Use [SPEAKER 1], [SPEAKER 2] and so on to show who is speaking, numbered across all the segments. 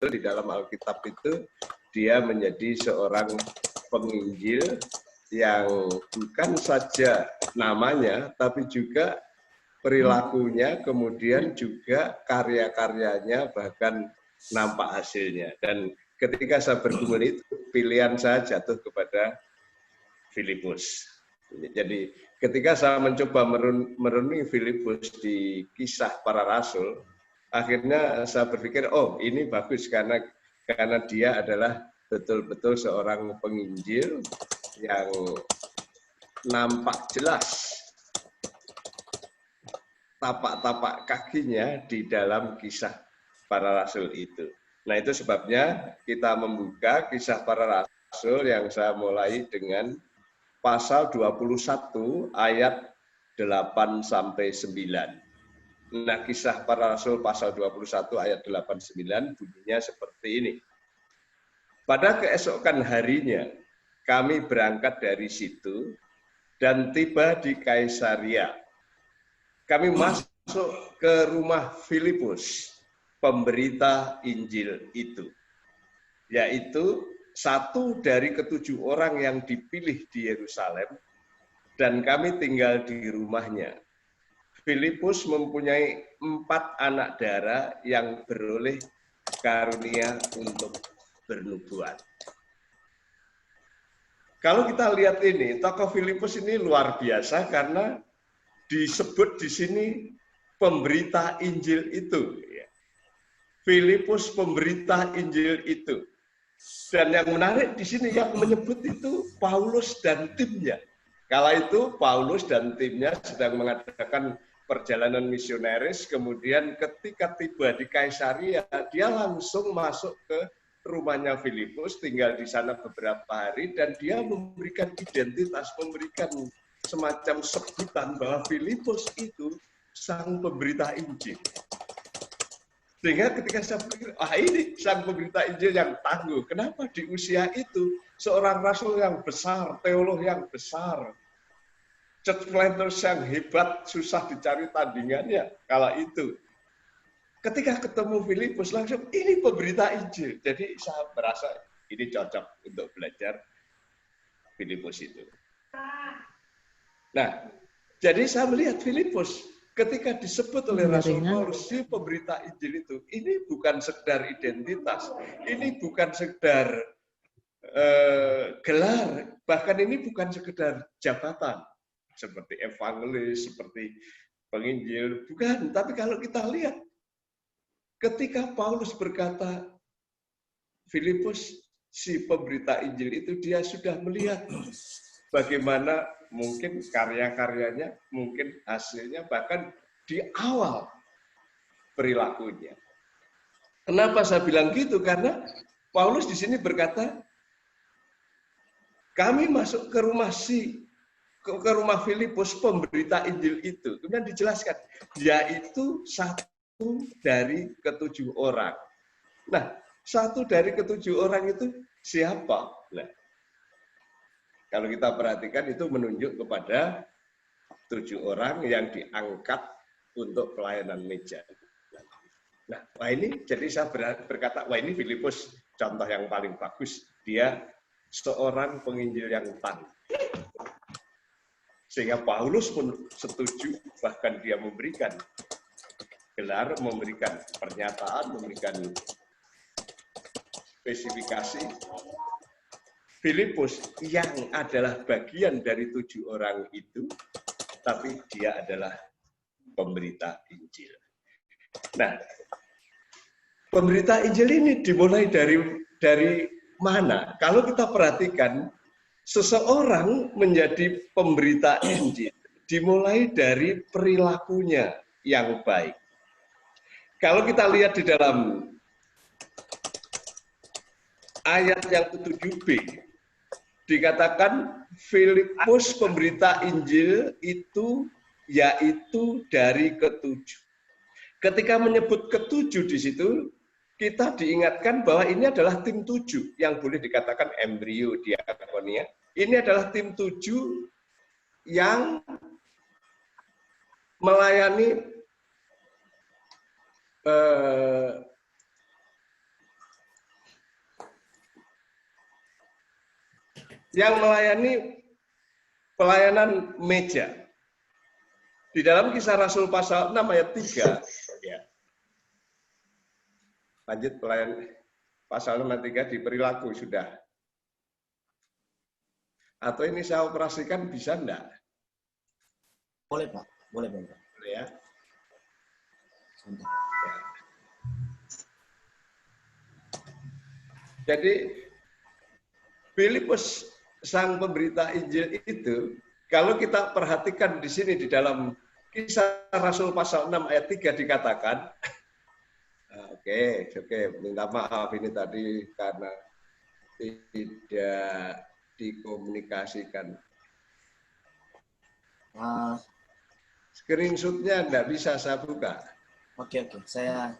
[SPEAKER 1] di dalam Alkitab itu dia menjadi seorang penginjil yang bukan saja namanya, tapi juga perilakunya, kemudian juga karya-karyanya, bahkan nampak hasilnya. Dan ketika saya bergumul itu, pilihan saya jatuh kepada Filipus. Jadi ketika saya mencoba merenungi Filipus di Kisah Para Rasul, akhirnya saya berpikir, oh ini bagus karena dia adalah betul-betul seorang penginjil yang nampak jelas tapak-tapak kakinya di dalam Kisah Para Rasul itu. Nah itu sebabnya kita membuka Kisah Para Rasul yang saya mulai dengan pasal 21 ayat 8 sampai 9. Nah, Kisah Para Rasul pasal 21 ayat 8-9 bunyinya seperti ini. Pada keesokan harinya kami berangkat dari situ dan tiba di Kaisaria. Kami masuk ke rumah Filipus, pemberita Injil itu, yaitu satu dari ketujuh orang yang dipilih di Yerusalem, dan kami tinggal di rumahnya. Filipus mempunyai 4 anak darah yang beroleh karunia untuk bernubuat. Kalau kita lihat ini, tokoh Filipus ini luar biasa karena disebut di sini pemberita Injil itu. Filipus pemberita Injil itu. Dan yang menarik di sini yang menyebut itu Paulus dan timnya. Kala itu Paulus dan timnya sedang mengadakan perjalanan misioneris, kemudian ketika tiba di Kaisaria, dia langsung masuk ke rumahnya Filipus, tinggal di sana beberapa hari, dan dia memberikan identitas, memberikan semacam sebutan bahwa Filipus itu sang pemberita Injil. Sehingga ketika saya pikir, ini sang pemberita Injil yang tangguh. Kenapa di usia itu seorang rasul yang besar, teolog yang besar, church planters yang hebat, susah dicari tandingannya kala itu. Ketika ketemu Filipus langsung, ini pemberita Injil. Jadi saya merasa ini cocok untuk belajar Filipus itu. Nah, jadi saya melihat Filipus ketika disebut oleh Rasul Paulus si pemberita Injil itu, ini bukan sekedar identitas, ini bukan sekedar gelar, bahkan ini bukan sekedar jabatan seperti evangelis, seperti penginjil, bukan. Tapi kalau kita lihat, ketika Paulus berkata Filipus si pemberita Injil itu, dia sudah melihat bagaimana mungkin karya-karyanya, mungkin hasilnya, bahkan di awal perilakunya. Kenapa saya bilang gitu? Karena Paulus di sini berkata, kami masuk ke rumah Filipus pemberita Injil itu. Kemudian dijelaskan, yaitu satu dari ketujuh orang. Nah, satu dari ketujuh orang itu siapa? Nah, kalau kita perhatikan itu menunjuk kepada 7 orang yang diangkat untuk pelayanan meja. Nah, wah ini jadi saya berkata, wah ini Filipus contoh yang paling bagus. Dia seorang penginjil yang tangguh. Sehingga Paulus pun setuju, bahkan dia memberikan gelar, memberikan pernyataan, memberikan spesifikasi. Filipus yang adalah bagian dari 7 orang itu, tapi dia adalah pemberita Injil. Nah, pemberita Injil ini dimulai dari mana? Kalau kita perhatikan, seseorang menjadi pemberita Injil dimulai dari perilakunya yang baik. Kalau kita lihat di dalam ayat yang ke-7b, dikatakan Filipus pemberita Injil itu yaitu dari ketujuh. Ketika menyebut ketujuh di situ, kita diingatkan bahwa ini adalah tim 7 yang boleh dikatakan embrio diakonia. Ini adalah tim 7 yang melayani yang melayani pelayanan meja. Di dalam Kisah Rasul pasal 6 ayat 3, ya. Lanjut pelayan pasal 6 ayat 3 di perilaku sudah. Atau ini saya operasikan bisa enggak?
[SPEAKER 2] Boleh Pak, boleh Pak.
[SPEAKER 1] Boleh ya.
[SPEAKER 2] Sebentar.
[SPEAKER 1] Ya. Jadi Filipus sang pemberita Injil itu, kalau kita perhatikan di sini di dalam Kisah Rasul pasal 6 ayat 3 dikatakan, oke, minta maaf ini tadi karena tidak dikomunikasikan. Screenshot-nya enggak bisa saya buka.
[SPEAKER 2] Oke, saya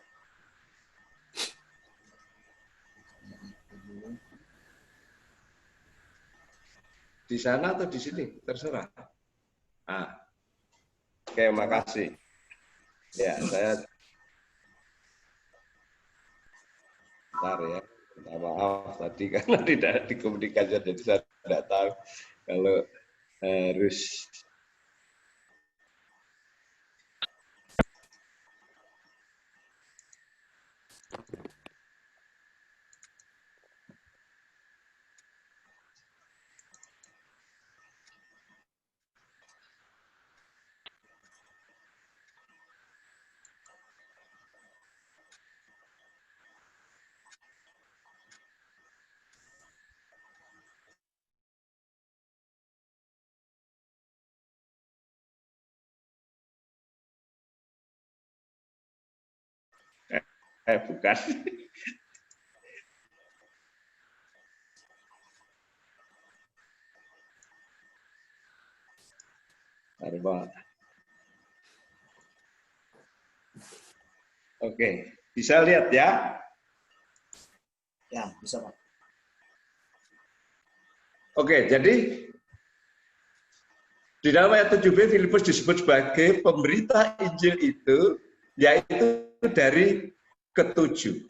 [SPEAKER 1] di sana atau di sini, terserah. Oke, makasih. Ya, saya bentar ya. Minta maaf tadi karena tidak dikomunikasikan, jadi saya tidak tahu kalau harus. Bukan. Oke, bisa lihat ya?
[SPEAKER 2] ya bisa Pak.
[SPEAKER 1] Oke, jadi di dalam ayat 7b Filipus disebut sebagai pemberita Injil itu, yaitu dari ketujuh.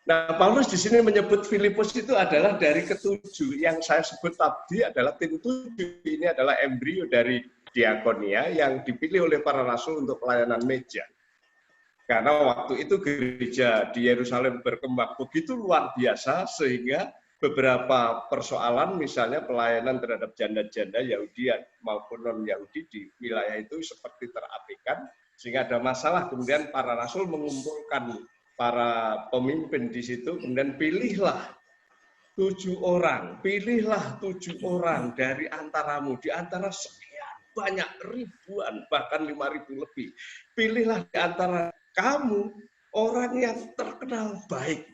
[SPEAKER 1] Nah, Paulus di sini menyebut Filipus itu adalah dari ketujuh. Yang saya sebut tadi adalah tim tujuh. Ini adalah embrio dari diakonia yang dipilih oleh para rasul untuk pelayanan meja. Karena waktu itu gereja di Yerusalem berkembang begitu luar biasa sehingga beberapa persoalan misalnya pelayanan terhadap janda-janda Yahudi maupun non-Yahudi di wilayah itu seperti terapikan sehingga ada masalah. Kemudian para rasul mengumpulkan para pemimpin di situ, kemudian pilihlah 7 orang dari antaramu, di antara sekian banyak ribuan, bahkan 5.000 lebih. Pilihlah di antara kamu orang yang terkenal baik.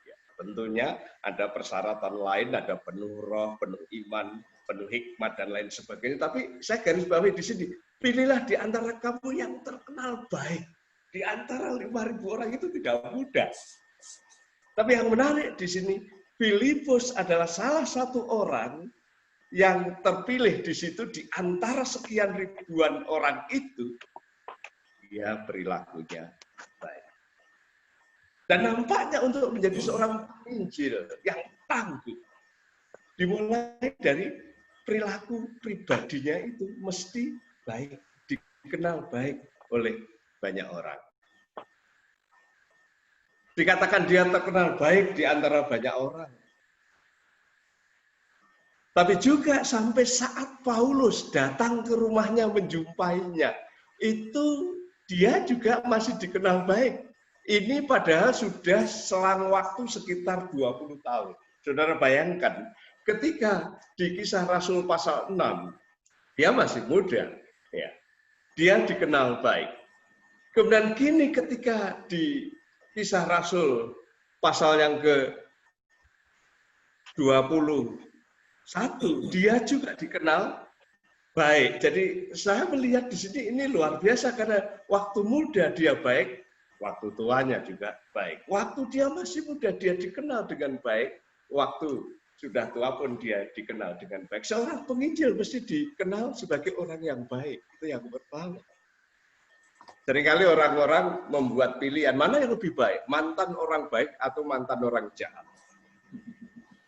[SPEAKER 1] Ya, tentunya ada persyaratan lain, ada penuh roh, penuh iman, penuh hikmat, dan lain sebagainya. Tapi saya garis bawahi di sini, pilihlah di antara kamu yang terkenal baik. Di antara 5.000 orang itu tidak mudah. Tapi yang menarik di sini, Filipus adalah salah satu orang yang terpilih di situ di antara sekian ribuan orang itu. Dia perilakunya baik. Dan nampaknya untuk menjadi seorang penginjil yang tangguh, dimulai dari perilaku pribadinya itu mesti baik, dikenal baik oleh banyak orang. Dikatakan dia terkenal baik di antara banyak orang. Tapi juga sampai saat Paulus datang ke rumahnya menjumpainya, itu dia juga masih dikenal baik. Ini padahal sudah selang waktu sekitar 20 tahun. Saudara bayangkan, ketika di Kisah Rasul pasal 6, dia masih muda. Ya. Dia dikenal baik. Kemudian kini ketika di Kisah Rasul pasal yang ke-21, dia juga dikenal baik. Jadi saya melihat di sini ini luar biasa karena waktu muda dia baik, waktu tuanya juga baik. Waktu dia masih muda dia dikenal dengan baik, waktu sudah tua pun dia dikenal dengan baik. Seorang penginjil mesti dikenal sebagai orang yang baik. Itu yang pertama. Seringkali orang-orang membuat pilihan, mana yang lebih baik, mantan orang baik atau mantan orang jahat.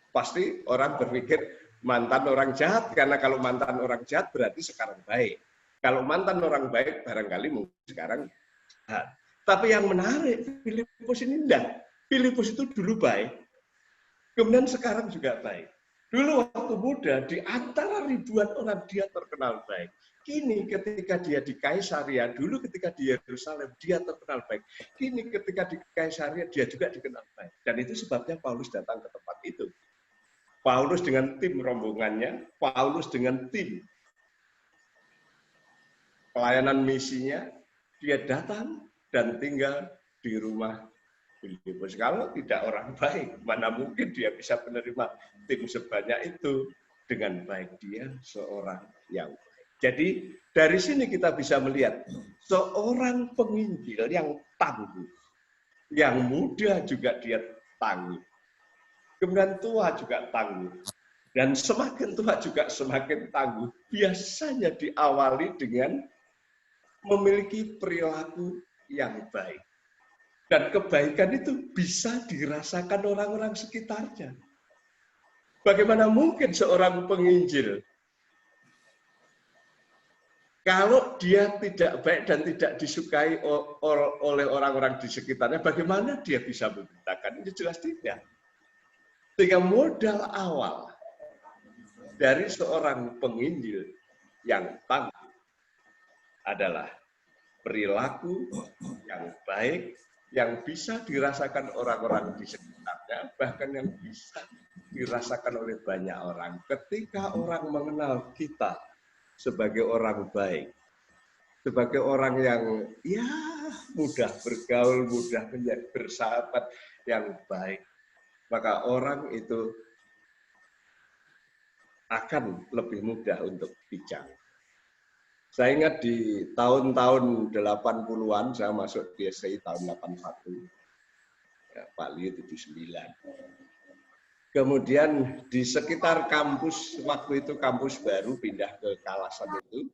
[SPEAKER 1] Pasti orang berpikir, mantan orang jahat, karena kalau mantan orang jahat berarti sekarang baik. Kalau mantan orang baik barangkali mungkin sekarang jahat. Tapi yang menarik, Filipus ini enggak. Filipus itu dulu baik, kemudian sekarang juga baik. Dulu waktu muda, di antara ribuan orang dia terkenal baik. Kini ketika dia di Kaisaria, dulu ketika di Yerusalem, dia terkenal baik. Kini ketika di Kaisaria, dia juga dikenal baik. Dan itu sebabnya Paulus datang ke tempat itu. Paulus dengan tim rombongannya, Paulus dengan tim pelayanan misinya, dia datang dan tinggal di rumah Filipus. Kalau tidak orang baik, mana mungkin dia bisa menerima tim sebanyak itu dengan baik. Dia seorang yang baik. Jadi dari sini kita bisa melihat seorang penginjil yang tangguh, yang muda juga dia tangguh, kemudian tua juga tangguh, dan semakin tua juga semakin tangguh. Biasanya diawali dengan memiliki perilaku yang baik. Dan kebaikan itu bisa dirasakan orang-orang sekitarnya. Bagaimana mungkin seorang penginjil, kalau dia tidak baik dan tidak disukai oleh orang-orang di sekitarnya, bagaimana dia bisa memberitakan? Ini jelas tidak. Sehingga modal awal dari seorang penginjil yang tangguh adalah perilaku yang baik, yang bisa dirasakan orang-orang di sekitarnya, bahkan yang bisa dirasakan oleh banyak orang. Ketika orang mengenal kita sebagai orang baik, sebagai orang yang ya mudah bergaul, mudah bersahabat, yang baik, maka orang itu akan lebih mudah untuk bicara. Saya ingat di tahun-tahun 80-an, saya masuk di STI tahun 81, ya, Pak Liu 79. Kemudian di sekitar kampus, waktu itu kampus baru pindah ke Kalasan itu,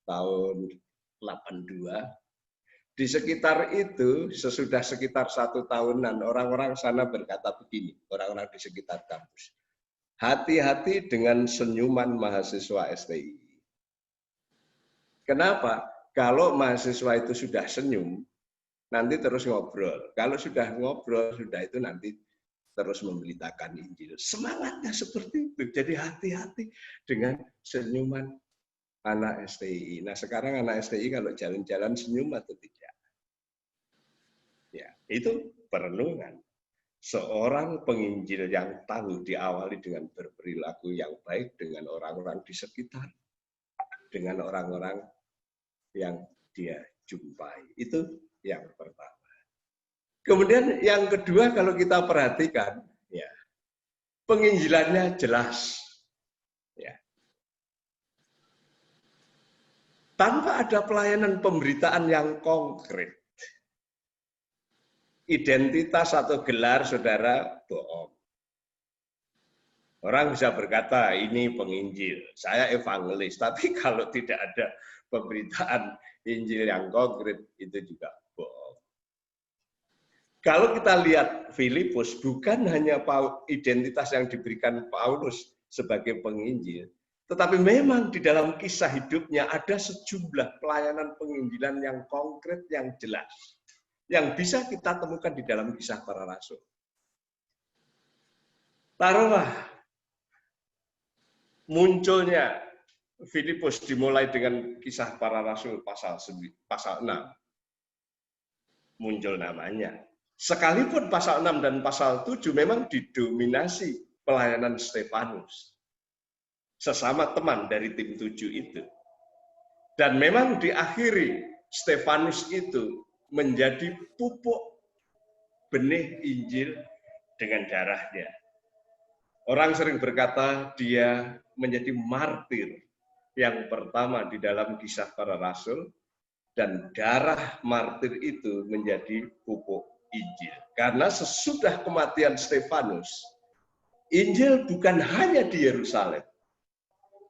[SPEAKER 1] tahun 82. Di sekitar itu, sesudah sekitar 1 tahunan, orang-orang sana berkata begini, orang-orang di sekitar kampus. Hati-hati dengan senyuman mahasiswa STI. Kenapa? Kalau mahasiswa itu sudah senyum, nanti terus ngobrol. Kalau sudah ngobrol, sudah itu nanti terus memberitakan Injil. Semangatnya seperti itu. Jadi hati-hati dengan senyuman anak STI. Nah sekarang anak STI kalau jalan-jalan senyum atau tidak? Ya, itu perenungan. Seorang penginjil yang tahu diawali dengan berperilaku yang baik dengan orang-orang di sekitar, dengan orang-orang yang dia jumpai. Itu yang pertama. Kemudian yang kedua, kalau kita perhatikan, ya, penginjilannya jelas. Ya. Tanpa ada pelayanan pemberitaan yang konkret. Identitas atau gelar saudara bohong. Orang bisa berkata, ini penginjil, saya evangelis. Tapi kalau tidak ada pemberitaan Injil yang konkret, itu juga bohong. Kalau kita lihat Filipus, bukan hanya identitas yang diberikan Paulus sebagai penginjil, tetapi memang di dalam kisah hidupnya ada sejumlah pelayanan penginjilan yang konkret, yang jelas, yang bisa kita temukan di dalam kisah para rasul. Taruhlah munculnya Filipus dimulai dengan kisah para rasul pasal 6. Muncul namanya. Sekalipun pasal 6 dan pasal 7 memang didominasi pelayanan Stefanus. Sesama teman dari tim 7 itu. Dan memang diakhiri Stefanus itu menjadi pupuk benih Injil dengan darahnya. Orang sering berkata dia menjadi martir yang pertama di dalam kisah para rasul, dan darah martir itu menjadi pupuk Injil. Karena sesudah kematian Stefanus, Injil bukan hanya di Yerusalem,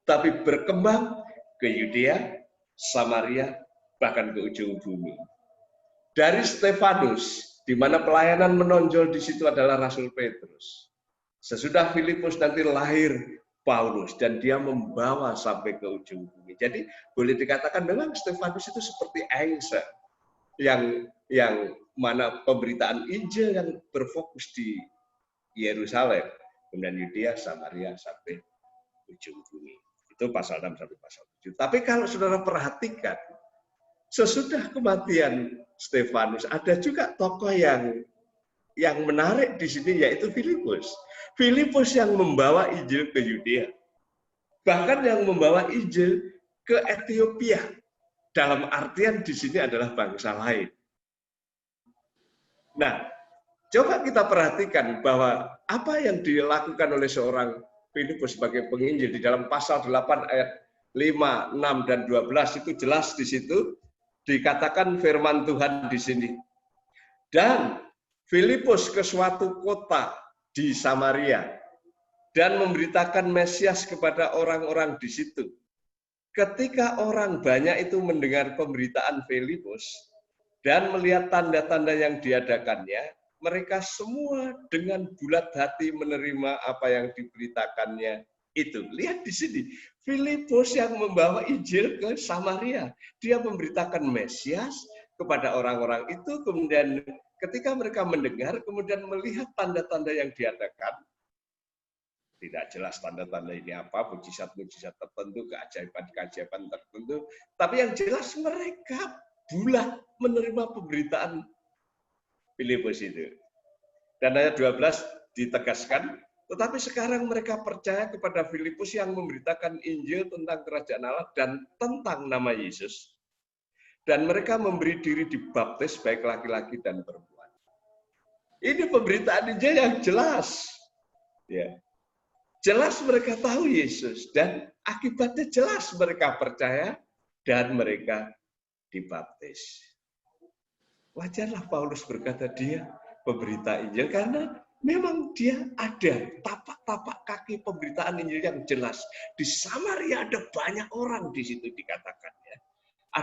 [SPEAKER 1] tapi berkembang ke Yudea, Samaria, bahkan ke ujung bumi. Dari Stefanus, di mana pelayanan menonjol di situ adalah Rasul Petrus. Sesudah Filipus nanti lahir Paulus dan dia membawa sampai ke ujung bumi. Jadi boleh dikatakan memang Stefanus itu seperti Einsa yang mana pemberitaan Injil yang berfokus di Yerusalem, kemudian Yudea, Samaria sampai ujung bumi. Itu pasal 6 sampai pasal 7. Tapi kalau saudara perhatikan, sesudah kematian Stefanus ada juga tokoh yang menarik di sini, yaitu Filipus. Filipus yang membawa Injil ke Yudea. Bahkan yang membawa Injil ke Ethiopia. Dalam artian di sini adalah bangsa lain. Nah, coba kita perhatikan bahwa apa yang dilakukan oleh seorang Filipus sebagai penginjil di dalam pasal 8 ayat 5, 6, dan 12 itu jelas di situ dikatakan firman Tuhan di sini. Dan Filipus ke suatu kota di Samaria dan memberitakan Mesias kepada orang-orang di situ. Ketika orang banyak itu mendengar pemberitaan Filipus dan melihat tanda-tanda yang diadakannya, mereka semua dengan bulat hati menerima apa yang diberitakannya itu. Lihat di sini, Filipus yang membawa Injil ke Samaria. Dia memberitakan Mesias kepada orang-orang itu, kemudian ketika mereka mendengar, kemudian melihat tanda-tanda yang diadakan, tidak jelas tanda-tanda ini apa, mujizat-mujizat tertentu, keajaiban-keajaiban tertentu, tapi yang jelas mereka bulat menerima pemberitaan Filipus itu. Dan ayat 12 ditegaskan, tetapi sekarang mereka percaya kepada Filipus yang memberitakan Injil tentang kerajaan Allah dan tentang nama Yesus. Dan mereka memberi diri dibaptis baik laki-laki dan perempuan. Ini pemberitaan Injil yang jelas. Ya. Jelas mereka tahu Yesus dan akibatnya jelas mereka percaya dan mereka dibaptis. Wajarlah Paulus berkata dia pemberita Injil karena memang dia ada tapak-tapak kaki pemberitaan Injil yang jelas. Di Samaria ada banyak orang di situ dikatakan ya.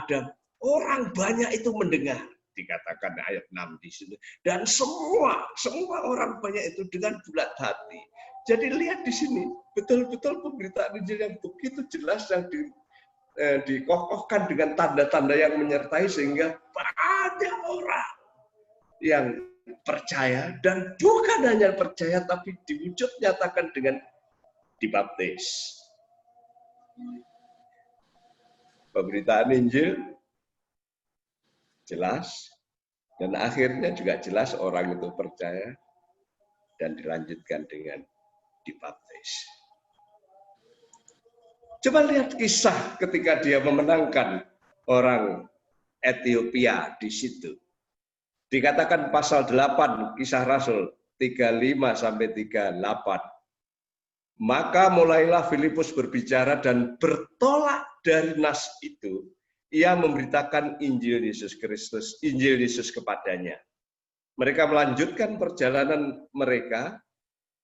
[SPEAKER 1] Ada orang banyak itu mendengar, dikatakan ayat 6 di sini. Dan semua orang banyak itu dengan bulat hati. Jadi lihat di sini, betul-betul pemberitaan Injil yang begitu jelas yang dikokohkan dengan tanda-tanda yang menyertai sehingga banyak orang yang percaya dan bukan hanya percaya tapi diwujud nyatakan dengan dibaptis. Pemberitaan Injil jelas dan akhirnya juga jelas orang itu percaya dan dilanjutkan dengan dibaptis. Coba lihat kisah ketika dia memenangkan orang Ethiopia di situ. Dikatakan pasal 8 Kisah Rasul 35 sampai 38. Maka mulailah Filipus berbicara dan bertolak dari nas itu. Ia memberitakan Injil Yesus Kristus, Injil Yesus kepadanya. Mereka melanjutkan perjalanan mereka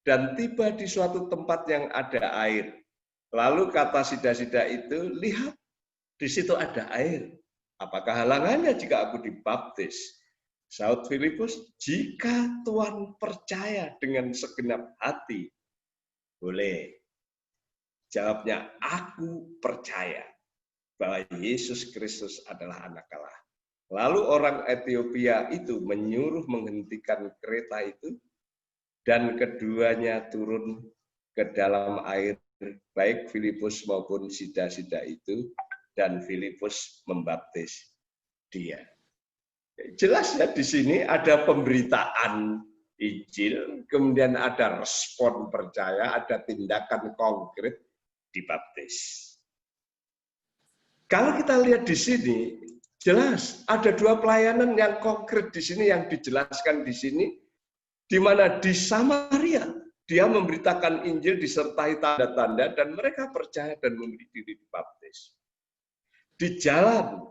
[SPEAKER 1] dan tiba di suatu tempat yang ada air. Lalu kata sida-sida itu, lihat, di situ ada air. Apakah halangannya jika aku dibaptis? Saud Filipus, jika Tuhan percaya dengan segenap hati, boleh. Jawabnya, aku percaya bahwa Yesus Kristus adalah anak Allah. Lalu orang Ethiopia itu menyuruh menghentikan kereta itu, dan keduanya turun ke dalam air, baik Filipus maupun sida-sida itu, dan Filipus membaptis dia. Jelas ya di sini ada pemberitaan Injil, kemudian ada respon percaya, ada tindakan konkret dibaptis. Kalau kita lihat di sini, jelas ada dua pelayanan yang konkret di sini yang dijelaskan di sini, di mana di Samaria dia memberitakan Injil disertai tanda-tanda dan mereka percaya dan memberi diri dibaptis. Di jalan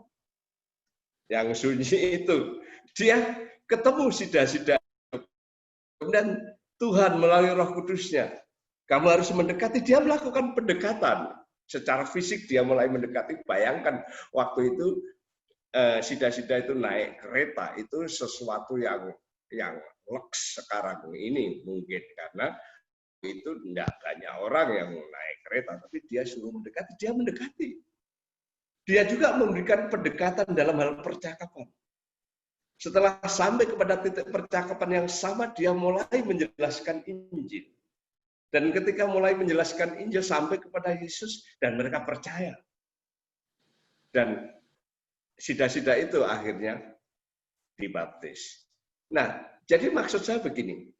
[SPEAKER 1] yang sunyi itu dia ketemu sida-sida. Kemudian Tuhan melalui Roh Kudusnya, kamu harus mendekati. Dia melakukan pendekatan secara fisik. Dia mulai mendekati. Bayangkan waktu itu sida-sida itu naik kereta itu sesuatu yang leks sekarang ini mungkin karena itu tidak banyak orang yang naik kereta, tapi dia suruh mendekati, dia mendekati. Dia juga memberikan pendekatan dalam hal percakapan. Setelah sampai kepada titik percakapan yang sama, dia mulai menjelaskan Injil. Dan ketika mulai menjelaskan Injil sampai kepada Yesus, dan mereka percaya. Dan sida-sida itu akhirnya dibaptis. Nah, jadi maksud saya begini,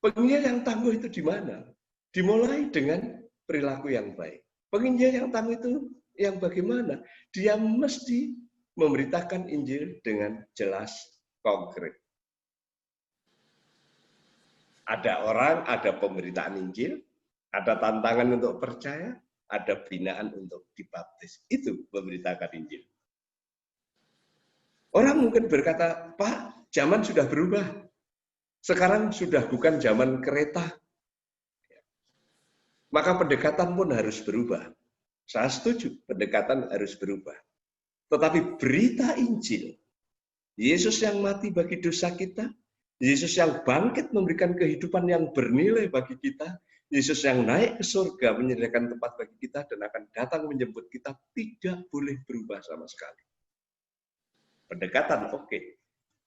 [SPEAKER 1] penginjil yang tangguh itu di mana? Dimulai dengan perilaku yang baik. Penginjil yang tangguh itu yang bagaimana? Dia mesti memberitakan Injil dengan jelas, konkret. Ada orang, ada pemberitaan Injil, ada tantangan untuk percaya, ada binaan untuk dibaptis. Itu memberitakan Injil. Orang mungkin berkata, Pak, zaman sudah berubah. Sekarang sudah bukan zaman kereta. Maka pendekatan pun harus berubah. Saya setuju, pendekatan harus berubah. Tetapi berita Injil, Yesus yang mati bagi dosa kita, Yesus yang bangkit memberikan kehidupan yang bernilai bagi kita, Yesus yang naik ke surga menyediakan tempat bagi kita dan akan datang menjemput kita, tidak boleh berubah sama sekali. Pendekatan oke,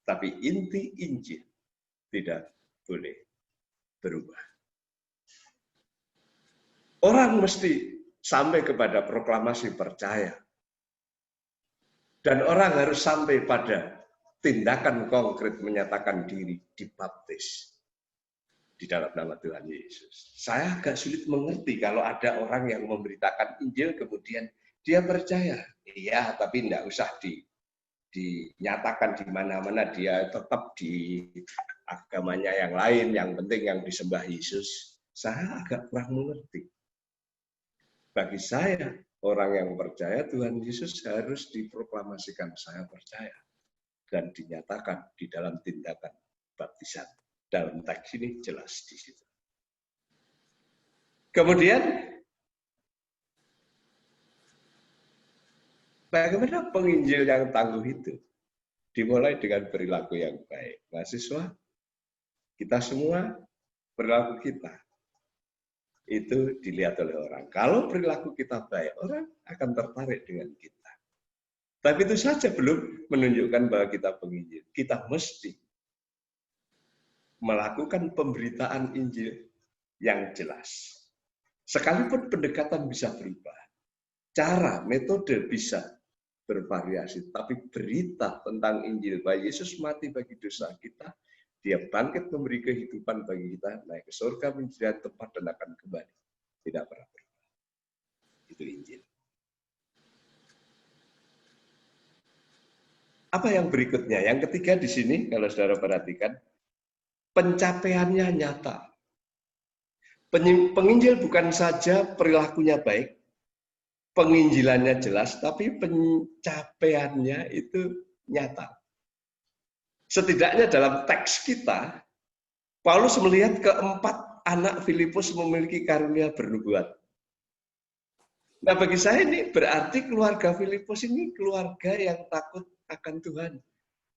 [SPEAKER 1] tapi inti Injil tidak boleh berubah. Orang mesti sampai kepada proklamasi percaya. Dan orang harus sampai pada tindakan konkret menyatakan diri dibaptis di dalam nama Tuhan Yesus. Saya agak sulit mengerti kalau ada orang yang memberitakan Injil kemudian dia percaya. Iya, tapi tidak usah dinyatakan di mana-mana, dia tetap di agamanya yang lain, yang penting yang disembah Yesus. Saya agak kurang mengerti. Bagi saya, orang yang percaya Tuhan Yesus harus diproklamasikan, saya percaya. Dan dinyatakan di dalam tindakan baptisan. Dalam teks ini jelas di situ. Kemudian, bagaimana penginjil yang tangguh itu? Dimulai dengan perilaku yang baik. Mahasiswa, kita semua, perilaku kita itu dilihat oleh orang. Kalau perilaku kita baik, orang akan tertarik dengan kita. Tapi itu saja belum menunjukkan bahwa kita penginjil. Kita mesti melakukan pemberitaan Injil yang jelas. Sekalipun pendekatan bisa berubah, cara, metode bisa bervariasi, tapi berita tentang Injil bahwa Yesus mati bagi dosa kita, dia bangkit memberi kehidupan bagi kita, naik ke surga menjadi tempat dan akan kembali. Tidak pernah berubah. Itu Injil. Apa yang berikutnya? Yang ketiga di sini, kalau saudara perhatikan, pencapaiannya nyata. Penginjil bukan saja perilakunya baik, penginjilannya jelas, tapi pencapaiannya itu nyata. Setidaknya dalam teks kita, Paulus melihat keempat anak Filipus memiliki karunia bernubuat. Nah, bagi saya ini berarti keluarga Filipus ini keluarga yang takut akan Tuhan.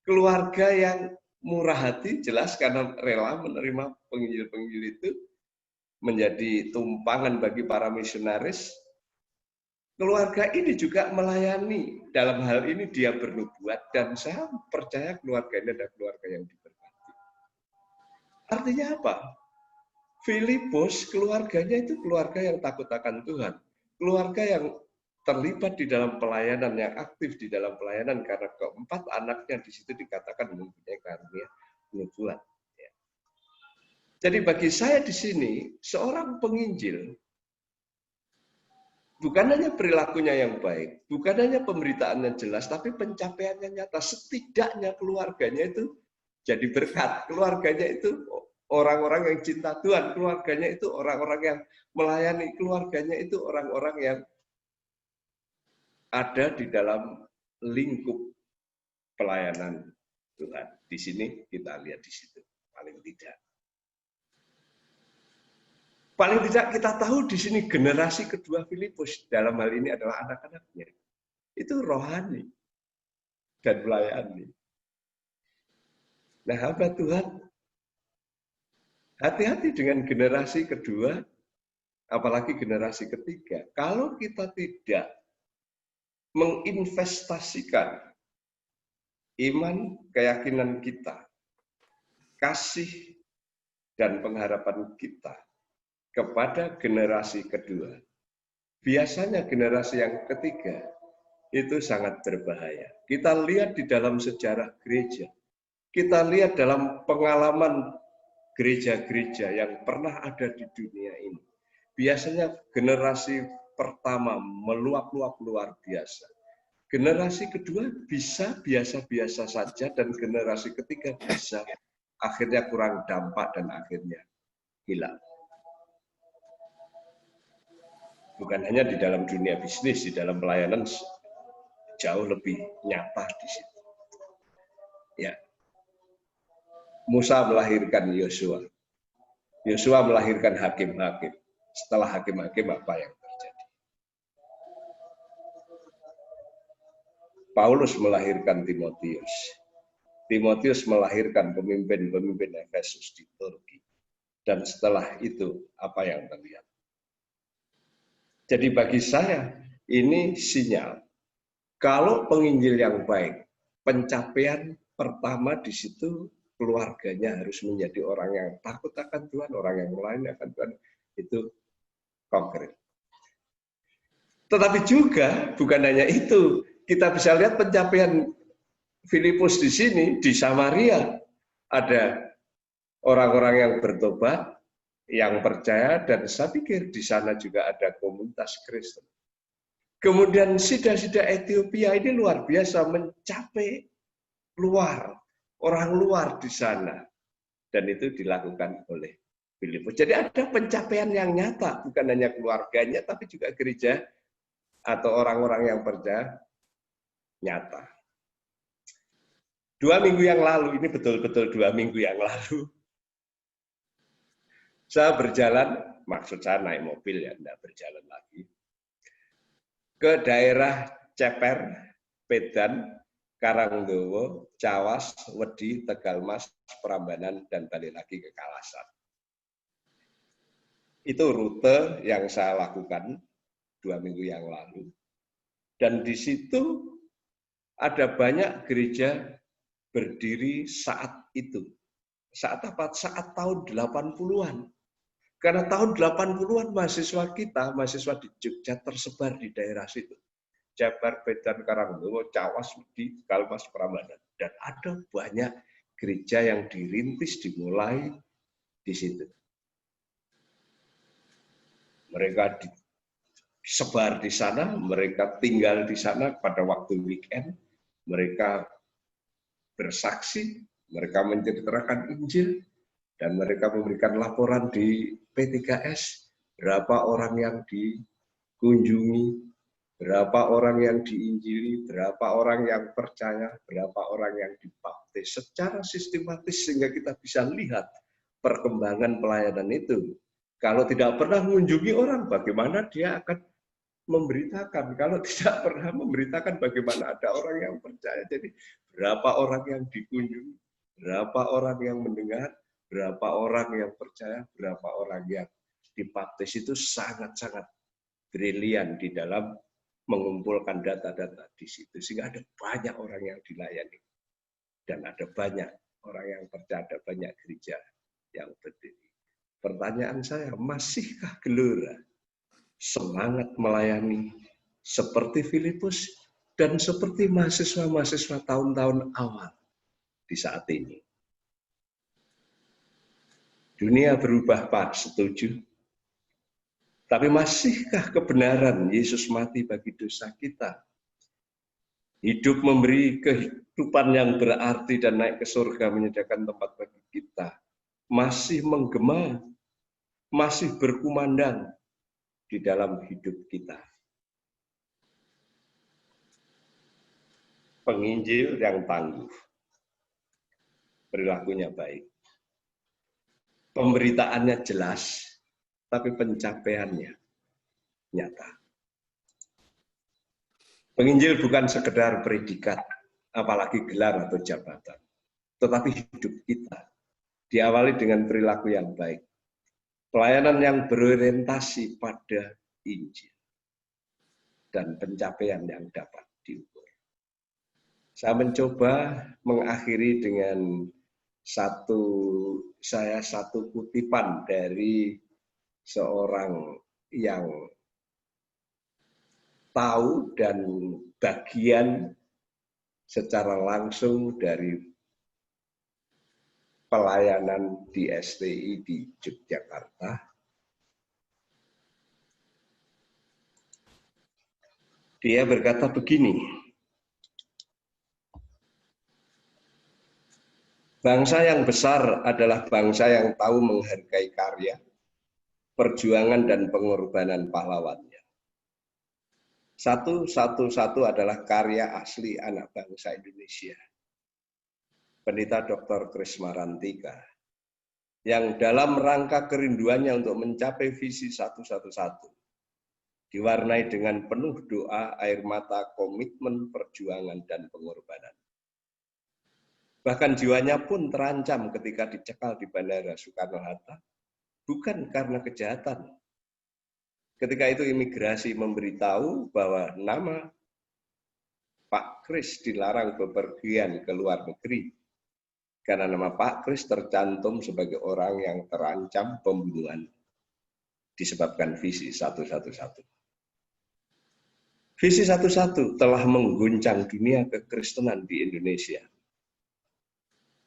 [SPEAKER 1] Keluarga yang murah hati, jelas karena rela menerima penginjil-penginjil itu, menjadi tumpangan bagi para misionaris. Keluarga ini juga melayani, dalam hal ini dia bernubuat, dan saya percaya keluarga ini adalah keluarga yang diberkati. Artinya apa? Filipus, keluarganya itu keluarga yang takut akan Tuhan. Keluarga yang terlibat di dalam pelayanan, yang aktif di dalam pelayanan, karena keempat anaknya di situ dikatakan mempunyai karunia nubuat. Jadi bagi saya di sini, seorang penginjil, bukan hanya perilakunya yang baik, bukan hanya pemberitaannya jelas, tapi pencapaiannya nyata. Setidaknya keluarganya itu jadi berkat. Keluarganya itu orang-orang yang cinta Tuhan. Keluarganya itu orang-orang yang melayani. Keluarganya itu orang-orang yang ada di dalam lingkup pelayanan Tuhan. Di sini kita lihat di situ, paling tidak. Paling tidak kita tahu di sini generasi kedua Filipus dalam hal ini adalah anak-anaknya. Itu rohani dan melayani. Nah, hamba Tuhan, Hati-hati dengan generasi kedua, apalagi generasi ketiga. Kalau kita tidak menginvestasikan iman, keyakinan kita, kasih, dan pengharapan kita kepada generasi kedua, biasanya generasi yang ketiga itu sangat berbahaya. Kita lihat di dalam sejarah gereja, kita lihat dalam pengalaman gereja-gereja yang pernah ada di dunia ini. Biasanya generasi pertama meluap-luap luar biasa. Generasi kedua bisa biasa-biasa saja, dan generasi ketiga bisa akhirnya kurang dampak dan akhirnya hilang. Bukan hanya di dalam dunia bisnis, di dalam pelayanan jauh lebih nyata di situ. Ya. Musa melahirkan Yosua. Yosua melahirkan hakim-hakim. Setelah hakim-hakim apa yang terjadi? Paulus melahirkan Timotius. Timotius melahirkan pemimpin-pemimpin Efesus di Turki. Dan setelah itu apa yang terlihat? Jadi bagi saya ini sinyal. Kalau penginjil yang baik, pencapaian pertama di situ keluarganya harus menjadi orang yang takut akan Tuhan, orang yang melayani akan Tuhan, itu konkret. Tetapi juga bukan hanya itu, kita bisa lihat pencapaian Filipus di sini, di Samaria, ada orang-orang yang bertobat, yang percaya, dan saya pikir di sana juga ada komunitas Kristen. Kemudian sida-sida Ethiopia ini luar biasa, mencapai luar, orang luar di sana. Dan itu dilakukan oleh Filipus. Jadi ada pencapaian yang nyata, bukan hanya keluarganya, tapi juga gereja atau orang-orang yang percaya nyata. 2 minggu yang lalu, ini betul-betul 2 minggu yang lalu, saya berjalan, maksud saya naik mobil ya, tidak berjalan lagi, ke daerah Ceper, Pedan, Karangdowo, Cawas, Wedi, Tegalmas, Prambanan, dan balik lagi ke Kalasan. Itu rute yang saya lakukan 2 minggu yang lalu. Dan di situ ada banyak gereja berdiri saat itu. Saat apa? Saat tahun 80-an. Karena tahun 80-an mahasiswa kita, mahasiswa di Jogja tersebar di daerah situ. Jabar, Pedan, Karangdowo, Cawas, Wedi, Tegalmas, Prambanan. Dan ada banyak gereja yang dirintis, dimulai di situ. Mereka disebar di sana, mereka tinggal di sana pada waktu weekend, mereka bersaksi, mereka menceritakan Injil, dan mereka memberikan laporan di P3S, berapa orang yang dikunjungi, berapa orang yang diinjili, berapa orang yang percaya, berapa orang yang dibaptis, secara sistematis sehingga kita bisa lihat perkembangan pelayanan itu. Kalau tidak pernah mengunjungi orang, bagaimana dia akan memberitakan? Kalau tidak pernah memberitakan, bagaimana ada orang yang percaya? Jadi berapa orang yang dikunjungi, berapa orang yang mendengar, berapa orang yang percaya, berapa orang yang dibaptis, itu sangat-sangat brilian di dalam mengumpulkan data-data di situ. Sehingga ada banyak orang yang dilayani. Dan ada banyak orang yang percaya, ada banyak gereja yang berdiri. Pertanyaan saya, masihkah Gelora semangat melayani seperti Filipus dan seperti mahasiswa-mahasiswa tahun-tahun awal di saat ini? Dunia berubah, Pak, setuju. Tapi masihkah kebenaran Yesus mati bagi dosa kita? Hidup memberi kehidupan yang berarti dan naik ke surga menyediakan tempat bagi kita. Masih menggema, masih berkumandang di dalam hidup kita. Penginjil yang tangguh, perilakunya baik. Pemberitaannya jelas, tapi pencapaiannya nyata. Penginjil bukan sekedar predikat, apalagi gelar atau jabatan, tetapi hidup kita. diawali dengan perilaku yang baik, pelayanan yang berorientasi pada Injil, dan pencapaian yang dapat diukur. Saya mencoba mengakhiri dengan satu kutipan dari seorang yang tahu dan bagian secara langsung dari pelayanan di STI di Yogyakarta. Dia berkata begini, bangsa yang besar adalah bangsa yang tahu menghargai karya, perjuangan dan pengorbanan pahlawannya. Satu adalah karya asli anak bangsa Indonesia. Pendeta Dr. Krisma Rantika, yang dalam rangka kerinduannya untuk mencapai visi 111, diwarnai dengan penuh doa, air mata, komitmen, perjuangan, dan pengorbanan. Bahkan jiwanya pun terancam ketika dicekal di Bandara Soekarno-Hatta, bukan karena kejahatan. Ketika itu imigrasi memberitahu bahwa nama Pak Kris dilarang bepergian ke luar negeri, karena nama Pak Kris tercantum sebagai orang yang terancam pembunuhan disebabkan visi 111. Visi 111 telah mengguncang dunia kekristenan di Indonesia.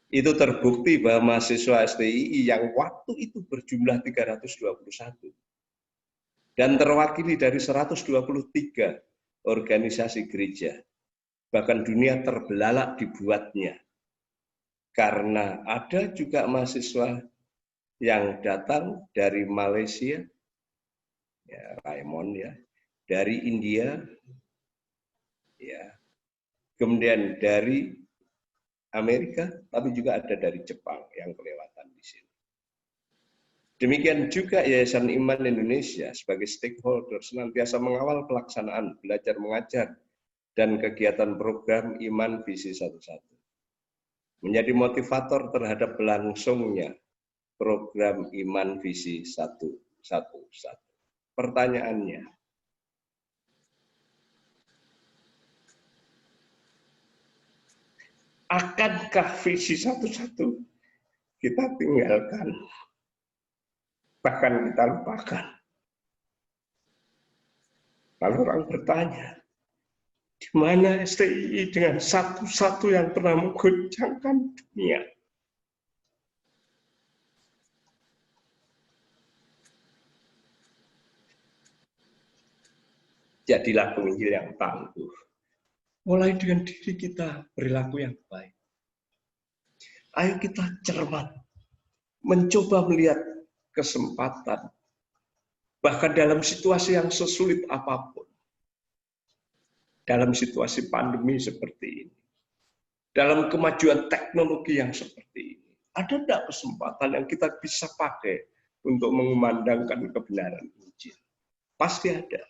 [SPEAKER 1] Itu terbukti bahwa mahasiswa STII yang waktu itu berjumlah 321 dan terwakili dari 123 organisasi gereja. Bahkan dunia terbelalak dibuatnya. Karena ada juga mahasiswa yang datang dari Malaysia, ya, Raymond ya, dari India, ya, kemudian dari Amerika, tapi juga ada dari Jepang yang kelewatan di sini. Demikian juga Yayasan Iman Indonesia sebagai stakeholder senantiasa mengawal pelaksanaan belajar mengajar dan kegiatan program Iman Visi 111. Menjadi motivator terhadap berlangsungnya program Iman Visi 111. Pertanyaannya, akankah visi 111 kita tinggalkan, bahkan kita lupakan? Lalu orang bertanya, di mana STII dengan 111 yang pernah mengguncangkan dunia? Jadilah penginjil yang tangguh. Mulai dengan diri kita perilaku yang baik. Ayo kita cermat, mencoba melihat kesempatan, bahkan dalam situasi yang sesulit apapun. Dalam situasi pandemi seperti ini, dalam kemajuan teknologi yang seperti ini, ada tidak kesempatan yang kita bisa pakai untuk mengumandangkan kebenaran Injil? Pasti ada.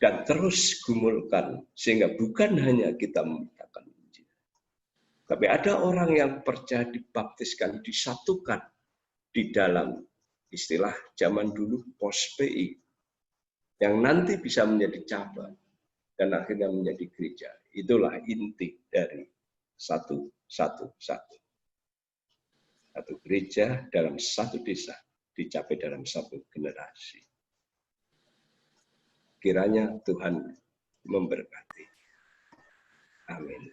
[SPEAKER 1] Dan terus gumulkan, sehingga bukan hanya kita memberitakan Injil, tapi ada orang yang percaya dibaptiskan, disatukan di dalam istilah zaman dulu pos-PI, yang nanti bisa menjadi cabang dan akhirnya menjadi gereja. Itulah inti dari 111. Satu gereja dalam satu desa dicapai dalam satu generasi. Kiranya Tuhan memberkati. Amin.